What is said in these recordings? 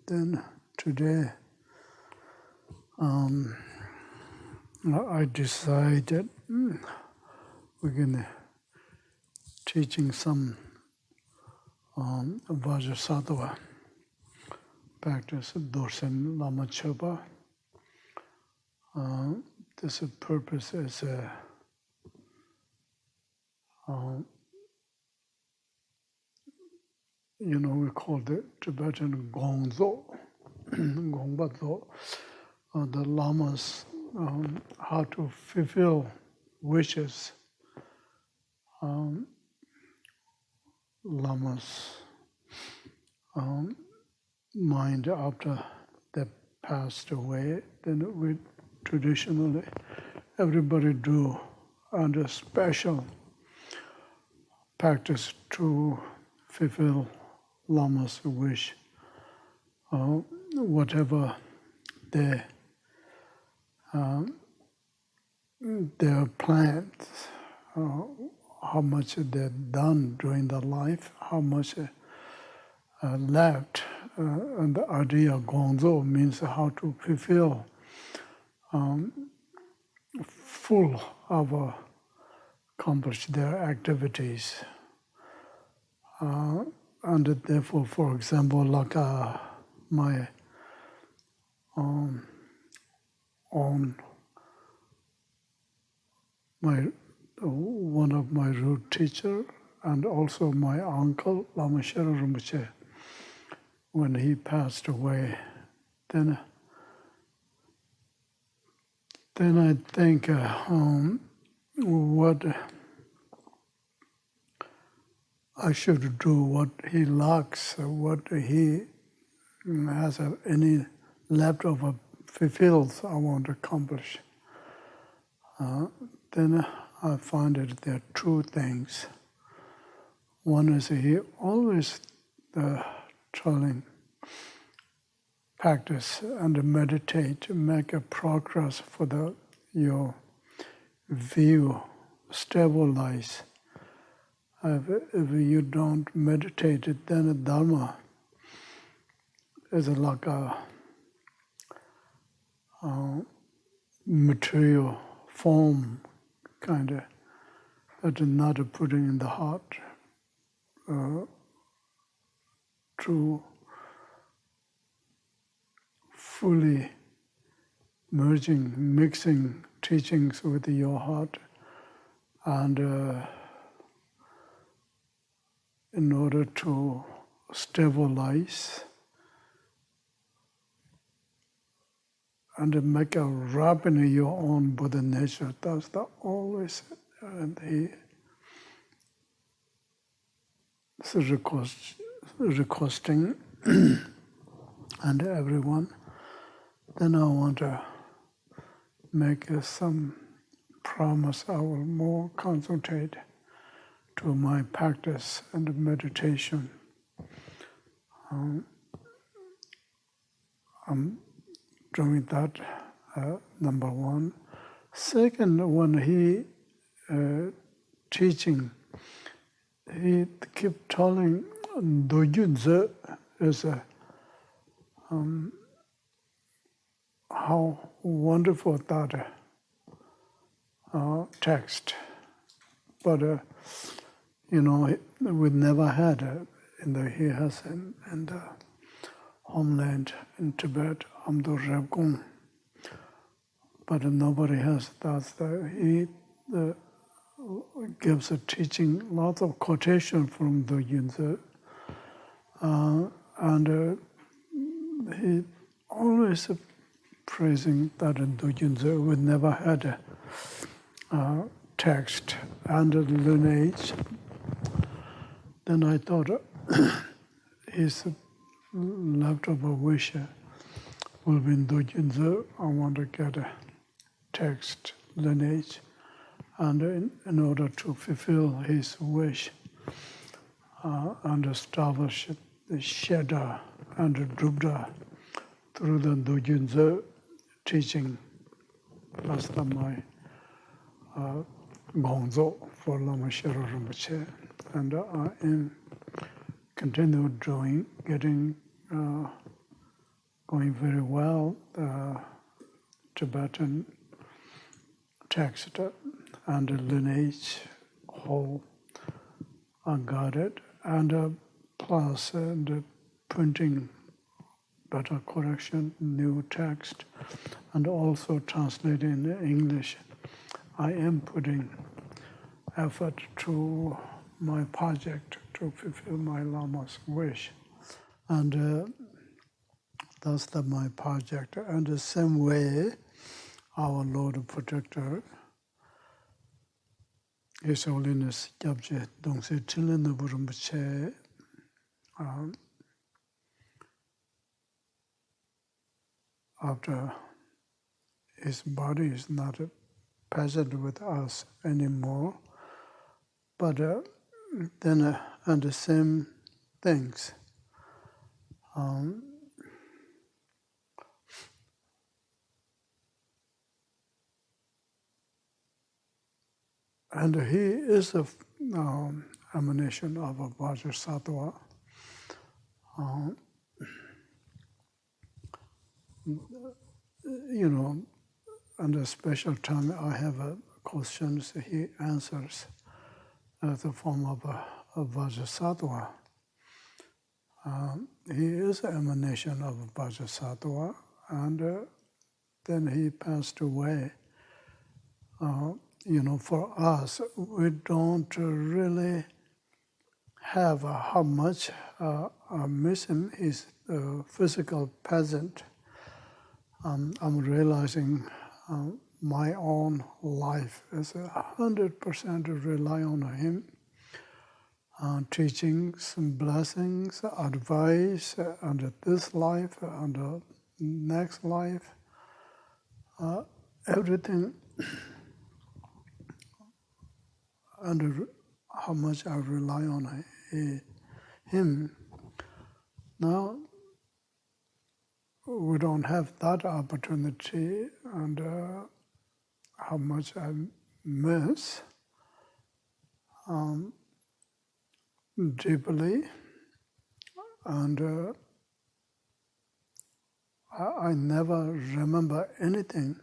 then today I decided we're gonna teaching some Vajrasattva practice, Dorsem Lama Chopa. This purpose is we call the Tibetan gong-dzok, gong-dzok. The lamas, how to fulfill wishes. Lamas' mind after they passed away, then we traditionally everybody do under special practice to fulfill Lama's wish, whatever their plans, how much they've done during their life, how much left, and the idea of gong-dzok means how to fulfill full of accomplish their activities. And therefore, for example, like my one of my root teacher and also my uncle, Lama Tharchin Rinpoche, when he passed away, then I think what I should do, what he lacks, what he has any leftover fulfills, I want to accomplish. Then I find that there are two things. One is he always telling, practice and meditate, make a progress for your view, stabilize. If you don't meditate, then the Dharma is like a material form, kind of, that is not putting in the heart to fully mixing teachings with your heart, and in order to stabilize and make a wrap in your own Buddha nature. That's the always, and he is requesting and everyone. Then I want to make some promise. I will more concentrate to my practice and meditation. I'm doing that, number one. Second, when he teaching, he keep telling Dungse is how wonderful that text. But we never had he has in the homeland in Tibet, Amdo Rebgong. But nobody has. He gives a teaching, lots of quotation from Dungse, and he always praising that Dungse. We never had a text and a lineage. Then I thought his leftover wish will be in Dungse. I want to get a text lineage, and in order to fulfill his wish and establish the Sheda and the Drupda through the Dungse teaching, plus my gong-dzok for Lama Tharchin Rinpoche, and I am continue doing, getting going very well. Tibetan text and lineage whole are guarded, and plus the printing, better correction, new text, and also translating in English. I am putting effort to my project to fulfill my Lama's wish. And that's my project. And the same way, our Lord Protector, His Holiness Kyabje Dudjom Rinpoche Norbu Rinpoche, after his body is not present with us anymore, but then and the same things. And he is a emanation of a Vajrasattva. And a special time I have questions, he answers as a form of a Vajrasattva. He is an emanation of a Vajrasattva, and then he passed away. For us, we don't really have how much I miss him. He's a physical present. I'm realizing my own life is 100% rely on him. Teachings, blessings, advice under this life, under next life, everything under how much I rely on him. Now, we don't have that opportunity, and how much I miss deeply, and I never remember anything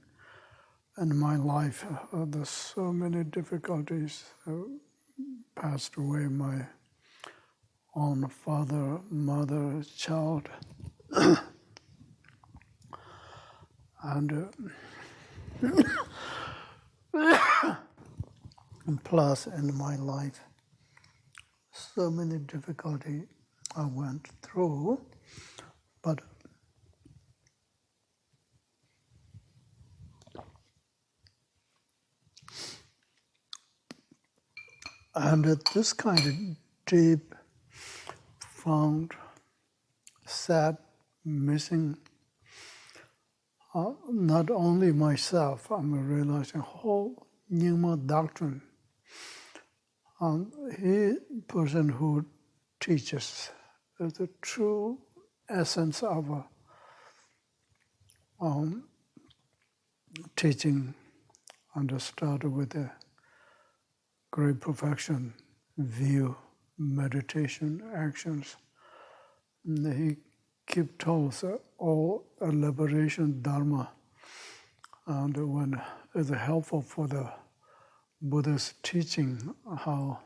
in my life. There's so many difficulties. Passed away my own father, mother, child, and plus in my life, so many difficulties I went through, but and this kind of deep, profound, sad, missing, not only myself, I'm realizing whole Nyingma doctrine. He person who teaches the true essence of teaching, understood with a great perfection, view, meditation, actions. And he keep telling us all liberation dharma, and when it's helpful for the Buddha's teaching, how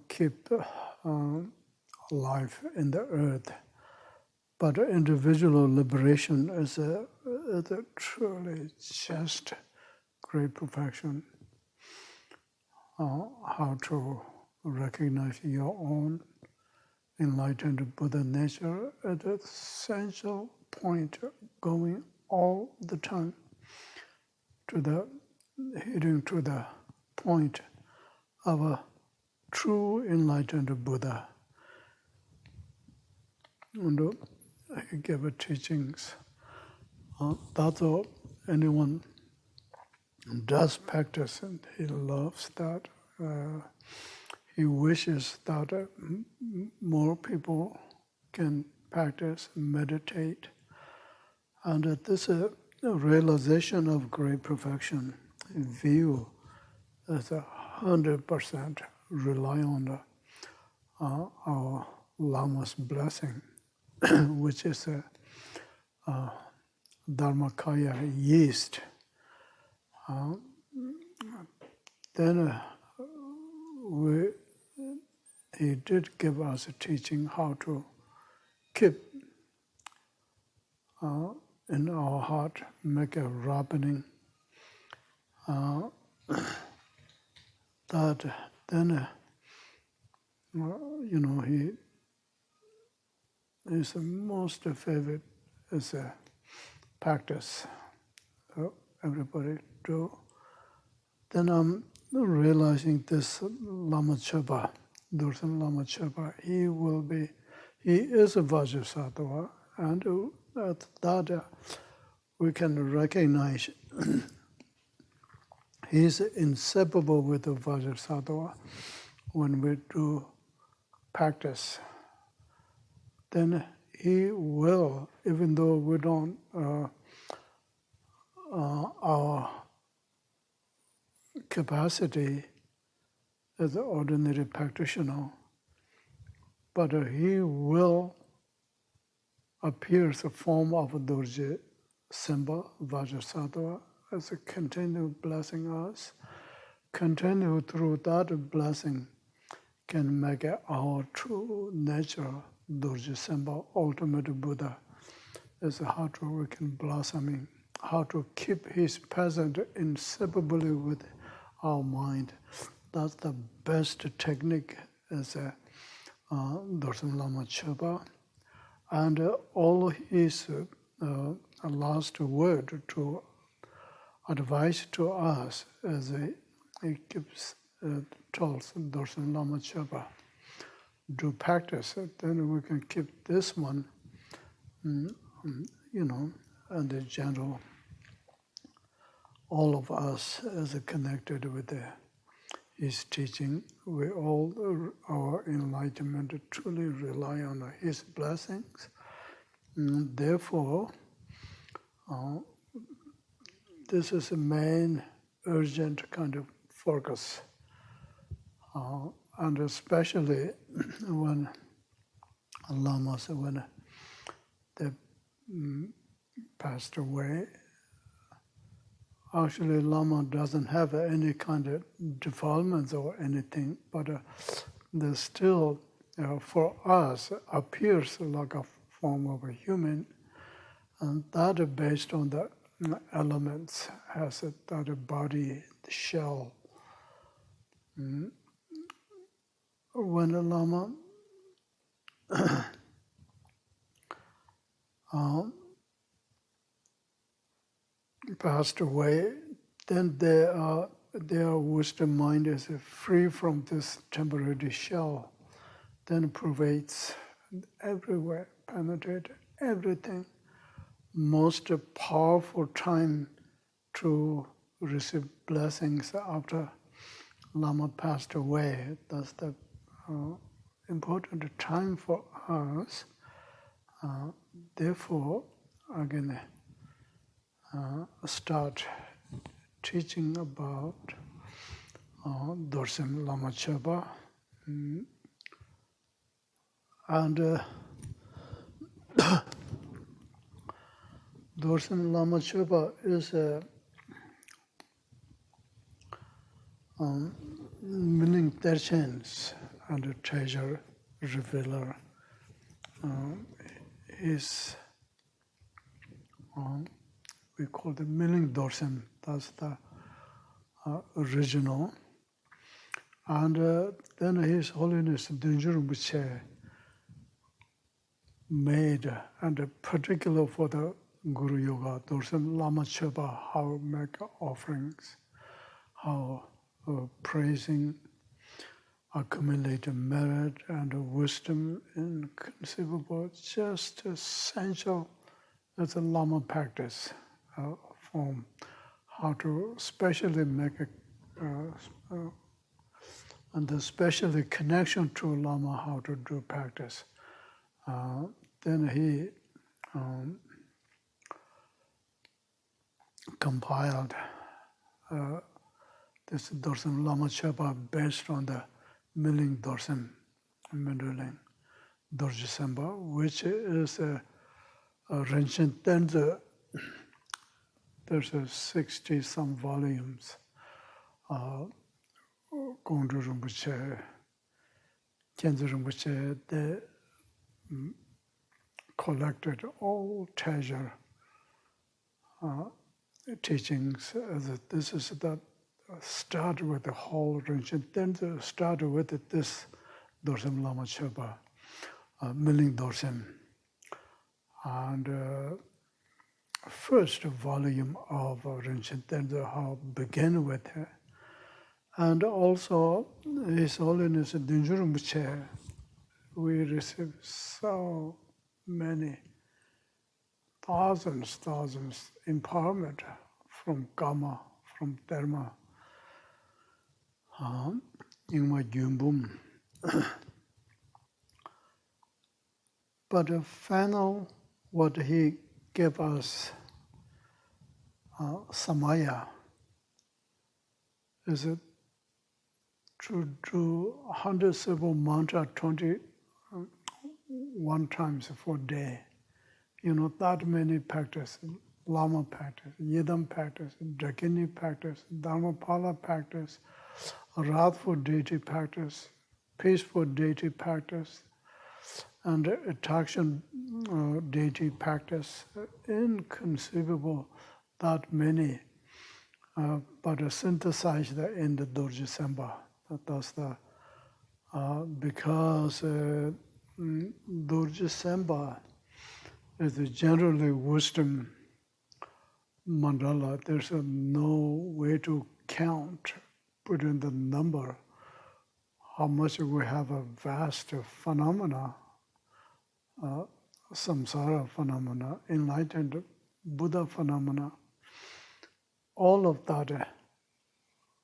keep life in the earth. But individual liberation is a truly just great perfection. How to recognize your own enlightened Buddha nature at the essential point, going all the time heading to the point of a true enlightened Buddha. And I give teachings. That's all anyone does practice, and he loves that. He wishes that more people can practice, meditate, and this realization of great perfection view is 100% rely on our Lama's blessing, which is Dharmakaya yeast. Then he did give us a teaching how to keep in our heart, make a ripening. That then, his most favorite is a practice. Everybody do. Then I'm realizing this Lama Chopa, Dorsem Lama Chopa, he is a Vajrasattva, and that we can recognize he's inseparable with the Vajrasattva when we do practice. Then he will, even though we don't, our capacity as an ordinary practitioner, but he will appear as a form of a Dorje symbol, Vajrasattva, as a continue blessing us. Continue through that blessing can make our true nature Dorje symbol, ultimate Buddha, is how we can blossoming, how to keep his presence inseparably with our mind. That's the best technique as a Dorsem Lama Chopa. And all his last word to advice to us as he tells Dorsem Lama Chopa, do practice it, then we can keep this one, and the general, all of us as connected with his teaching, we all, our enlightenment truly rely on his blessings. And therefore, this is the main urgent kind of focus. And especially when lamas, when they passed away, actually Lama doesn't have any kind of defilements or anything, but they still, for us, appears like a form of a human, and that is based on the elements, has that body, the shell. When a Lama passed away, then their wisdom mind is free from this temporary shell, then pervades everywhere, penetrates everything. Most powerful time to receive blessings after Lama passed away. That's the important time for us. Therefore, again, start teaching about Dorsem Lama Chopa. And Dorsem Lama Chopa is a meaning Tharchin's and a treasure revealer. Is we call the meaning Dorsem. That's the original. And then His Holiness Dudjom Rinpoche made, and particular for the Guru Yoga, Dorsem Lama Chopa, how make offerings, how praising, accumulated merit and wisdom inconceivable, just essential as a Lama practice form, how to specially make and especially connection to Lama, how to do practice. Then he compiled this Dorsem Lama Chopa based on the Miling Dorsem Mendeling Dorje Samba, which is Rinchen Tenze, there's 60-some volumes. Gong-dzok Rinpoche, Kyabje Rinpoche, they collected all treasure teachings. This is the start with the whole Rinchen Tenze, started with this Dorsem Lama Chopa, Milling Dorsem. And first volume of Rinchen Tenze, how began with her. And also, His Holiness Dungse Rinpoche, we received so many thousands empowerment from Kama, from Dharma, Ingma Gyumbum. But the final, what he gave us, Samaya, is it to do 100 syllable mantra 21 times for day. That many practice, Lama practice, Yidam practice, Dakini practice, Dharmapala practice, wrathful deity practice, peaceful deity practice, and attraction deity practice. Inconceivable, that many, but synthesized in the Dorje Samba. That's the because Dorje Samba is generally wisdom mandala. There's no way to count, put in the number, how much we have a vast phenomena, samsara phenomena, enlightened Buddha phenomena. All of that,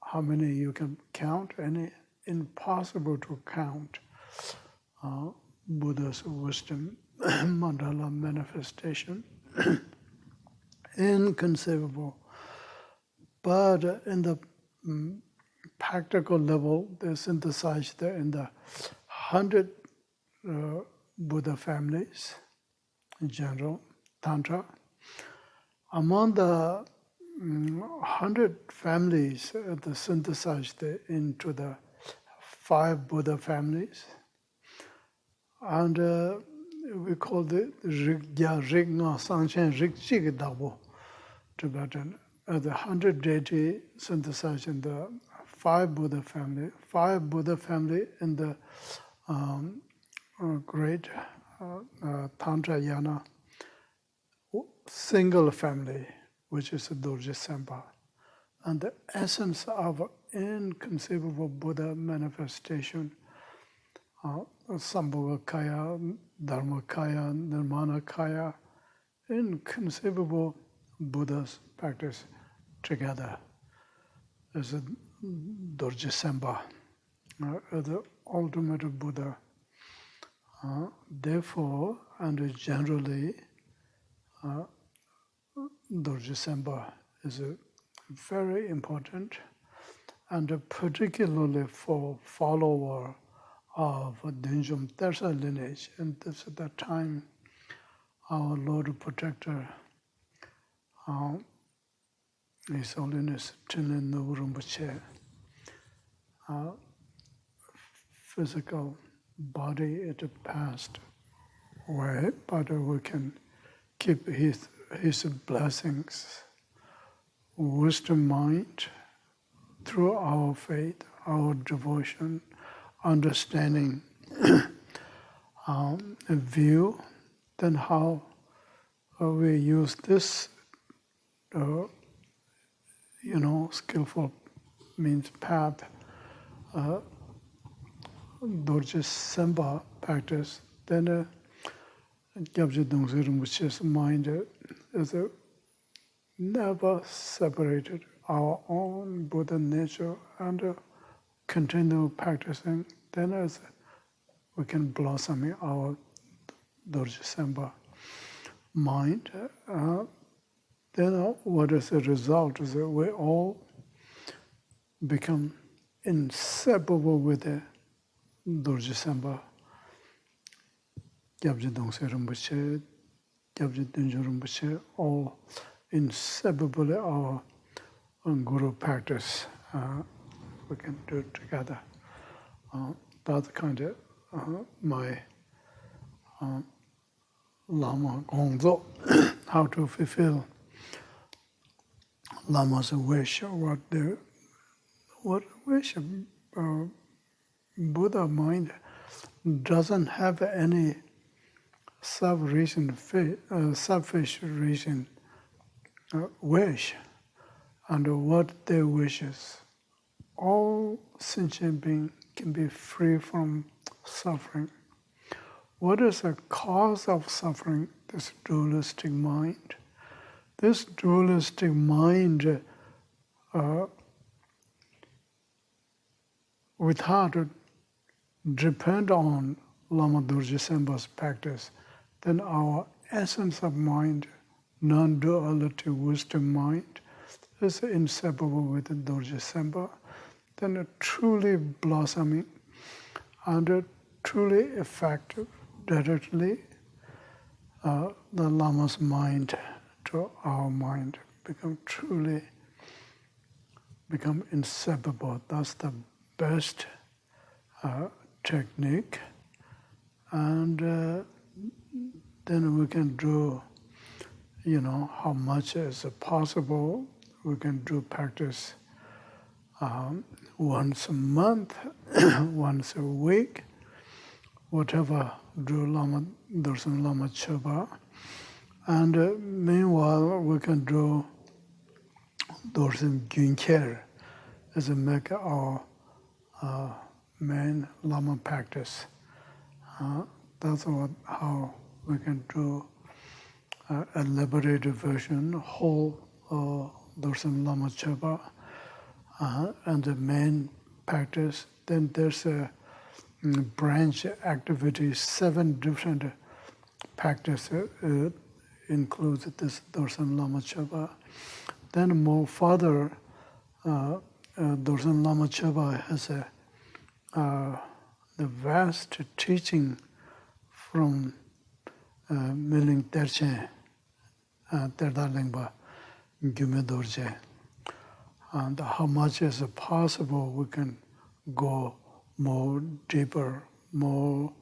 how many you can count? Any impossible to count. Buddha's wisdom mandala manifestation, inconceivable. But in the practical level, they synthesized in the 100 Buddha families in general, Tantra. Among the 100 families, they synthesized into the 5 Buddha families. And we call it Rigya Rigna Sanchen Rigchig Dabo, Tibetan. The 100 deity synthesized in the 5 Buddha family, 5 Buddha family in the great Tantra Yana single family, which is the Dorje Sempa. And the essence of inconceivable Buddha manifestation, Sambhogakaya, Dharmakaya, Nirmanakaya, inconceivable Buddha's practice together as a Dorje Sempa, the ultimate Buddha. Therefore, and generally, Dorje Sempa is very important, and particularly for follower of Dudjom Rinpoche lineage. And this is the time our Lord Protector, His Holiness Thinley Norbu Rinpoche, physical body it passed away, but we can keep his blessings, wisdom mind, through our faith, our devotion, understanding, view, then how we use this, skillful means path, Dorje Sempa practice, then Kyabje Dudjom Rinpoche's mind is never separated our own Buddha nature and continue practicing, then as we can blossom in our Dorje Sempa mind. Then what is the result is that we all become inseparable with the Dorje Sempa. Kyabje Dudjom Rinpoche Kyabje Dudjom Rinpoche, all inseparably our Guru practice. We can do it together. That's kind of my Lama gong-dzok, how to fulfill Lama's wish, what wish. Buddha mind doesn't have any selfish reason wish, and what they wishes. All sentient beings can be free from suffering. What is the cause of suffering? This dualistic mind. This dualistic mind, without depend on Lama Dorje Semba's practice, then our essence of mind, non-duality wisdom mind, is inseparable with the Dorje Semba, then a truly blossoming and truly effective directly the Lama's mind to our mind become inseparable. That's the best technique, and then we can do, how much is possible. We can do practice once a month, once a week, whatever, do Lama Dorsem Lama Chopa. And meanwhile, we can do Dorsem Gyunker as a make our main Lama practice. That's how we can do a liberated version, whole Dorsem Lama Chopa, and the main practice. Then there's a branch activity, 7 different practices includes this Dorsem Lama Chopa. Then more further, Dorsem Lama Chopa has the vast teaching from Miling Terchen, Terda Lingpa, Gyume Dorje. And how much is possible, we can go more deeper, more